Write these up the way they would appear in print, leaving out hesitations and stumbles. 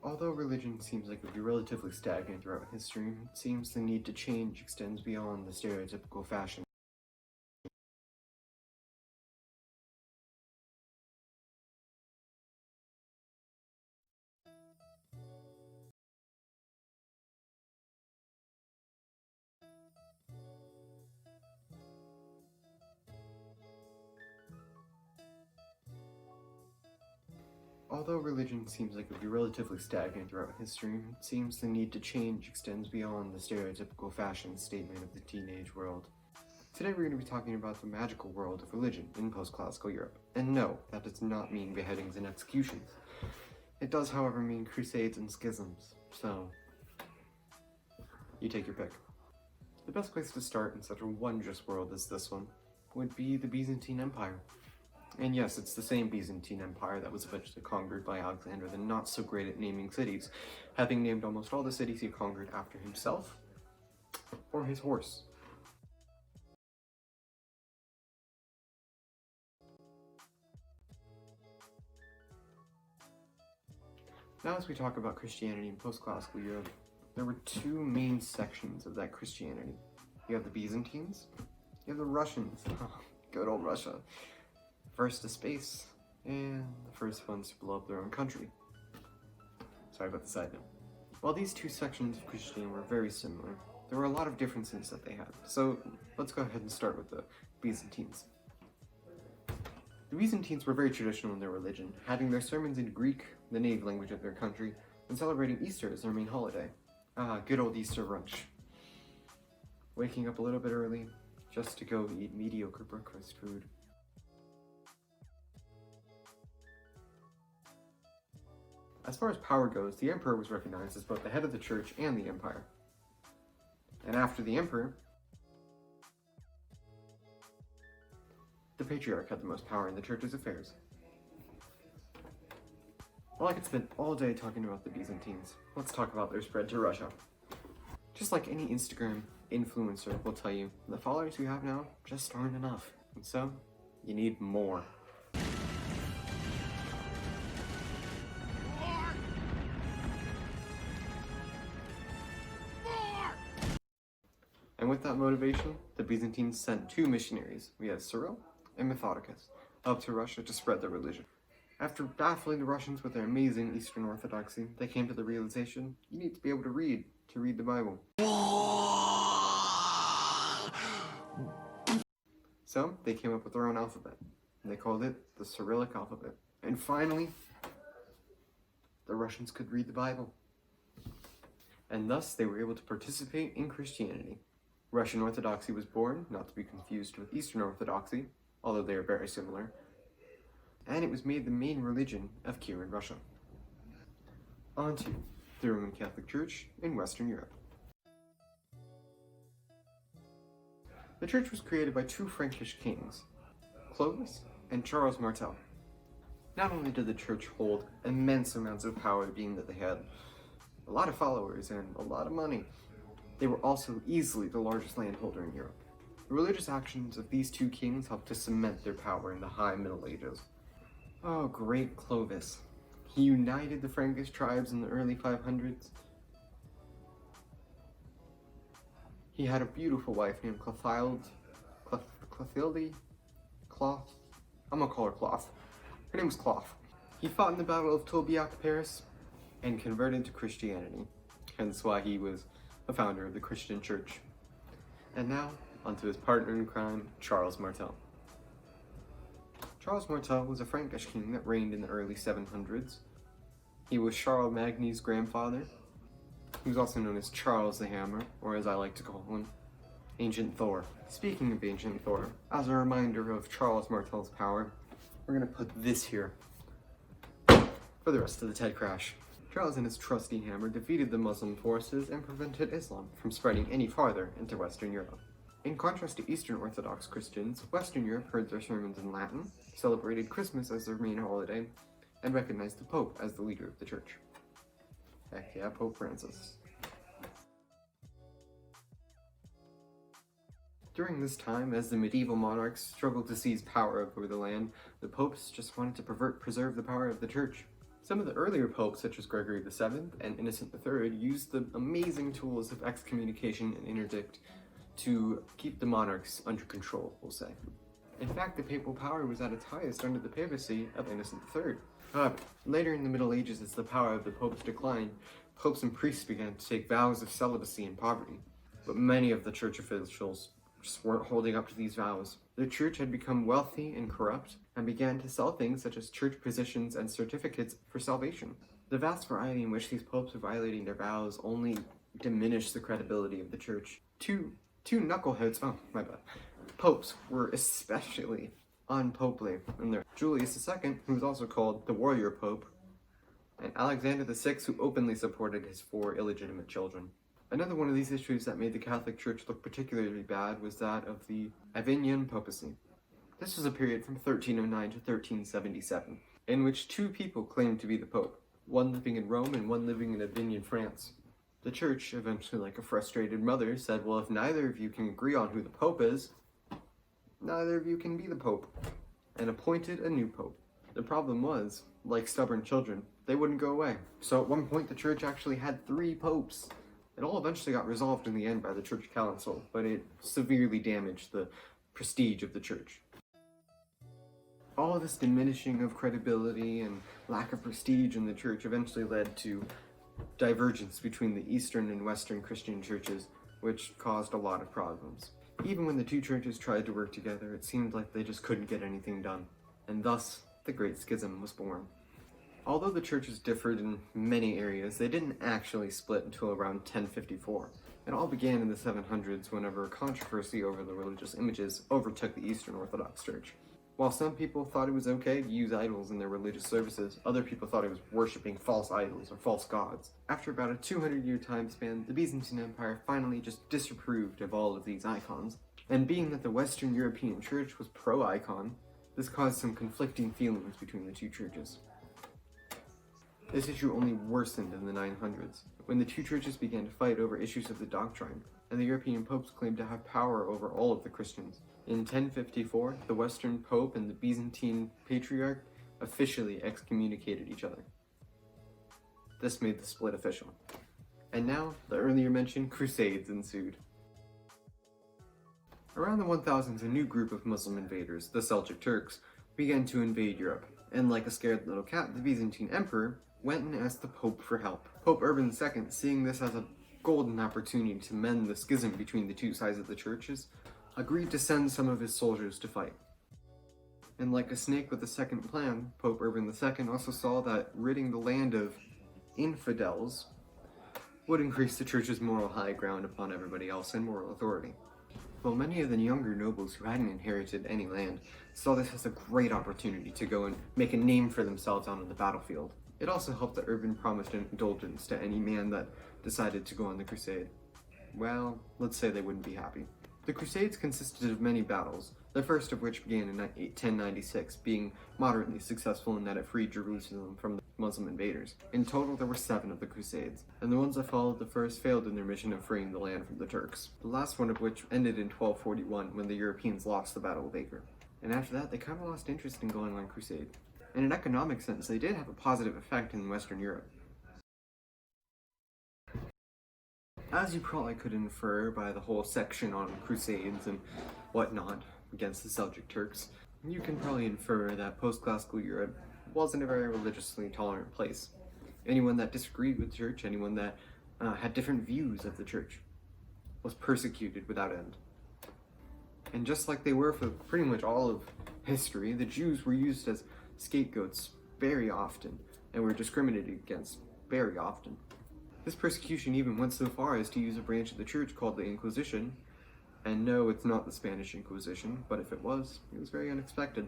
Although religion seems like it would be relatively stagnant throughout history, it seems the need to change extends beyond the stereotypical fashion. Although religion seems like it would be relatively stagnant throughout history, it seems the need to change extends beyond the stereotypical fashion statement of the teenage world. Today we're going to be talking about the magical world of religion in post-classical Europe. And no, that does not mean beheadings and executions. It does, however, mean crusades and schisms, so you take your pick. The best place to start in such a wondrous world as this one would be the Byzantine Empire. And yes, it's the same Byzantine Empire that was eventually conquered by Alexander the not-so-great at naming cities, having named almost all the cities he conquered after himself or his horse. Now as we talk about Christianity in post-classical Europe, there were two main sections of that Christianity. You have the Byzantines, you have the Russians. Good old Russia. First to space, and the first ones to blow up their own country. Sorry about the side note. While these two sections of Christianity were very similar, there were a lot of differences that they had. So let's go ahead and start with the Byzantines. The Byzantines were very traditional in their religion, having their sermons in Greek, the native language of their country, and celebrating Easter as their main holiday. Good old Easter brunch. Waking up a little bit early, just to go eat mediocre breakfast food. As far as power goes, the emperor was recognized as both the head of the church and the empire. And after the emperor, the patriarch had the most power in the church's affairs. Well, I could spend all day talking about the Byzantines. Let's talk about their spread to Russia. Just like any Instagram influencer will tell you, the followers you have now just aren't enough. And so, you need more. And with that motivation, the Byzantines sent two missionaries, we had Cyril and Methodicus, up to Russia to spread their religion. After baffling the Russians with their amazing Eastern Orthodoxy, they came to the realization, you need to be able to read the Bible. So, they came up with their own alphabet, and they called it the Cyrillic alphabet. And finally, the Russians could read the Bible. And thus, they were able to participate in Christianity. Russian Orthodoxy was born, not to be confused with Eastern Orthodoxy, although they are very similar, and it was made the main religion of Kieran Russia. On to the Roman Catholic Church in Western Europe. The church was created by two Frankish kings, Clovis and Charles Martel. Not only did the church hold immense amounts of power, being that they had a lot of followers and a lot of money, they were also easily the largest landholder in Europe. The religious actions of these two kings helped to cement their power in the High Middle Ages. Oh, great Clovis. He united the Frankish tribes in the early 500s. He had a beautiful wife named Clothilde. Cloth? I'm gonna call her Cloth. Her name was Cloth. He fought in the Battle of Tolbiac, Paris, and converted to Christianity. Hence why he was a founder of the Christian Church. And now, onto his partner in crime, Charles Martel. Charles Martel was a Frankish king that reigned in the early 700s. He was Charles Magny's grandfather. He was also known as Charles the Hammer, or as I like to call him, Ancient Thor. Speaking of Ancient Thor, as a reminder of Charles Martel's power, we're gonna put this here for the rest of the TED Crash. Charles and his trusty hammer defeated the Muslim forces and prevented Islam from spreading any farther into Western Europe. In contrast to Eastern Orthodox Christians, Western Europe heard their sermons in Latin, celebrated Christmas as their main holiday, and recognized the Pope as the leader of the church. Heck yeah, Pope Francis. During this time, as the medieval monarchs struggled to seize power over the land, the popes just wanted to preserve the power of the church. Some of the earlier popes, such as Gregory VII and Innocent III, used the amazing tools of excommunication and interdict to keep the monarchs under control, we'll say. In fact, the papal power was at its highest under the papacy of Innocent III. However, later in the Middle Ages, as the power of the popes declined, popes and priests began to take vows of celibacy and poverty. But many of the church officials just weren't holding up to these vows. The church had become wealthy and corrupt, and began to sell things such as church positions and certificates for salvation. The vast variety in which these popes were violating their vows only diminished the credibility of the church. Two knuckleheads, popes were especially unpopely in there. Julius II, who was also called the warrior pope, and Alexander VI, who openly supported his 4 illegitimate children. Another one of these issues that made the Catholic Church look particularly bad was that of the Avignon papacy. This was a period from 1309 to 1377, in which 2 people claimed to be the pope, one living in Rome and one living in Avignon, France. The church, eventually like a frustrated mother, said, well, if neither of you can agree on who the pope is, neither of you can be the pope, and appointed a new pope. The problem was, like stubborn children, they wouldn't go away. So at one point the church actually had 3 popes. It all eventually got resolved in the end by the church council, but it severely damaged the prestige of the church. All of this diminishing of credibility and lack of prestige in the church eventually led to divergence between the Eastern and Western Christian churches, which caused a lot of problems. Even when the 2 churches tried to work together, it seemed like they just couldn't get anything done, and thus the Great Schism was born. Although the churches differed in many areas, they didn't actually split until around 1054. It all began in the 700s whenever a controversy over the religious images overtook the Eastern Orthodox Church. While some people thought it was okay to use idols in their religious services, other people thought it was worshipping false idols or false gods. After about a 200-year time span, the Byzantine Empire finally just disapproved of all of these icons. And being that the Western European Church was pro-icon, this caused some conflicting feelings between the 2 churches. This issue only worsened in the 900s, when the 2 churches began to fight over issues of the doctrine, and the European popes claimed to have power over all of the Christians. In 1054, the Western Pope and the Byzantine Patriarch officially excommunicated each other. This made the split official. And now, the earlier mentioned Crusades ensued. Around the 1000s, a new group of Muslim invaders, the Seljuk Turks, began to invade Europe, and like a scared little cat, the Byzantine Emperor went and asked the Pope for help. Pope Urban II, seeing this as a golden opportunity to mend the schism between the 2 sides of the churches, agreed to send some of his soldiers to fight. And like a snake with a second plan, Pope Urban II also saw that ridding the land of infidels would increase the church's moral high ground upon everybody else and moral authority. While many of the younger nobles who hadn't inherited any land saw this as a great opportunity to go and make a name for themselves on the battlefield. It also helped that Urban promised an indulgence to any man that decided to go on the crusade. Well, let's say they wouldn't be happy. The Crusades consisted of many battles, the first of which began in 1096, being moderately successful in that it freed Jerusalem from the Muslim invaders. In total, there were 7 of the Crusades, and the ones that followed the first failed in their mission of freeing the land from the Turks. The last one of which ended in 1241 when the Europeans lost the Battle of Acre. And after that, they kind of lost interest in going on crusade. In an economic sense, they did have a positive effect in Western Europe. As you probably could infer by the whole section on crusades and whatnot against the Seljuk Turks, you can probably infer that post-classical Europe wasn't a very religiously tolerant place. Anyone that disagreed with the church, anyone that had different views of the church, was persecuted without end. And just like they were for pretty much all of history, the Jews were used as scapegoats very often, and were discriminated against very often. This persecution even went so far as to use a branch of the church called the Inquisition, and no, it's not the Spanish Inquisition, but if it was very unexpected,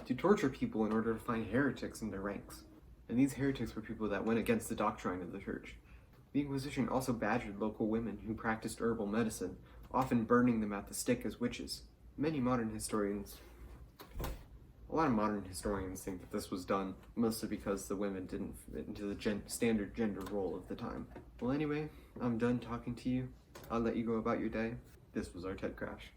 to torture people in order to find heretics in their ranks. And these heretics were people that went against the doctrine of the church. The Inquisition also badgered local women who practiced herbal medicine, often burning them at the stake as witches. A lot of modern historians think that this was done mostly because the women didn't fit into the standard gender role of the time. Well, anyway, I'm done talking to you. I'll let you go about your day. This was our TED Crash.